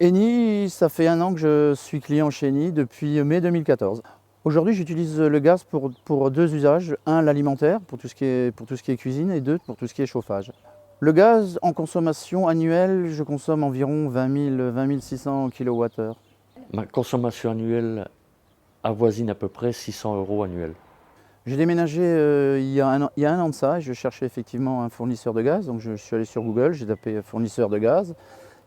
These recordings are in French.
Eni, ça fait 1 an que je suis client chez Eni depuis mai 2014. Aujourd'hui, j'utilise le gaz pour 2 usages. Un, l'alimentaire, pour tout ce qui est cuisine, et deux, pour tout ce qui est chauffage. Le gaz, en consommation annuelle, je consomme environ 20 600 kWh. Ma consommation annuelle avoisine à peu près 600 euros annuels. J'ai déménagé il y a un an de ça, et je cherchais effectivement un fournisseur de gaz. Donc je suis allé sur Google, j'ai tapé fournisseur de gaz.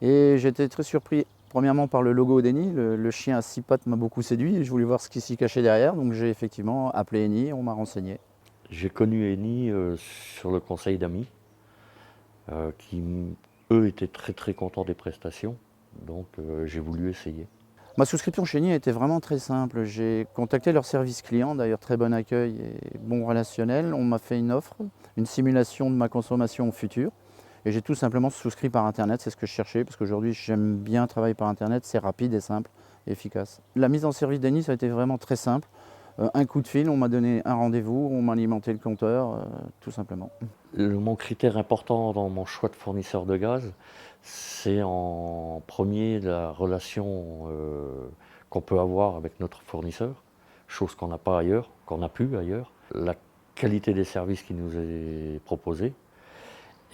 Et j'étais très surpris, premièrement, par le logo d'Eni. Le chien à 6 pattes m'a beaucoup séduit et je voulais voir ce qui s'y cachait derrière. Donc j'ai effectivement appelé Eni et on m'a renseigné. J'ai connu Eni sur le conseil d'amis qui, eux, étaient très très contents des prestations. Donc j'ai voulu essayer. Ma souscription chez Eni était vraiment très simple. J'ai contacté leur service client, d'ailleurs très bon accueil et bon relationnel. On m'a fait une offre, une simulation de ma consommation future. Et j'ai tout simplement souscrit par Internet, c'est ce que je cherchais, parce qu'aujourd'hui j'aime bien travailler par Internet, c'est rapide et simple et efficace. La mise en service d'Eni, ça a été vraiment très simple. Un coup de fil, on m'a donné un rendez-vous, on m'a alimenté le compteur, tout simplement. Mon critère important dans mon choix de fournisseur de gaz, c'est en premier la relation qu'on peut avoir avec notre fournisseur, chose qu'on n'a pas ailleurs, qu'on n'a plus ailleurs, la qualité des services qui nous est proposée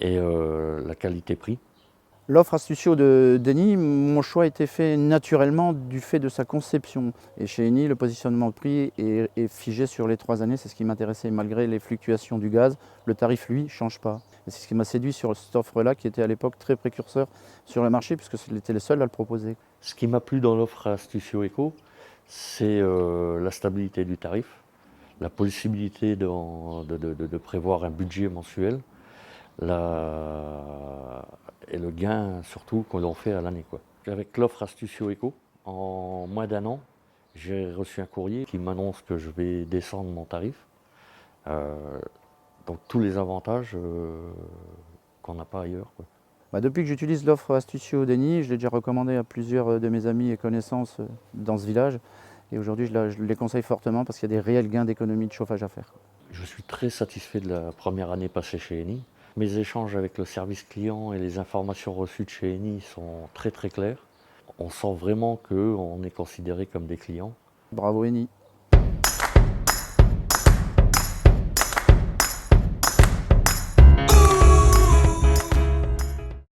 et la qualité-prix. L'offre Astucio de d'Eni, mon choix a été fait naturellement du fait de sa conception. Et chez Eni, le positionnement de prix est figé sur les 3 années, c'est ce qui m'intéressait. Malgré les fluctuations du gaz, le tarif, lui, ne change pas. Et c'est ce qui m'a séduit sur cette offre-là, qui était à l'époque très précurseur sur le marché, puisque c'était le seul à le proposer. Ce qui m'a plu dans l'offre Astucio Eco, c'est la stabilité du tarif, la possibilité de prévoir un budget mensuel, et le gain surtout qu'on l'on fait à l'année. Avec l'offre Astucio Eco, en moins d'1 an, j'ai reçu un courrier qui m'annonce que je vais descendre mon tarif. Euh, donc tous les avantages qu'on n'a pas ailleurs. Depuis que j'utilise l'offre Astucio d'Eni, je l'ai déjà recommandé à plusieurs de mes amis et connaissances dans ce village. Et aujourd'hui, je les conseille fortement parce qu'il y a des réels gains d'économie de chauffage à faire. Je suis très satisfait de la première année passée chez Eni. Mes échanges avec le service client et les informations reçues de chez Eni sont très très clairs. On sent vraiment qu'on est considéré comme des clients. Bravo Eni.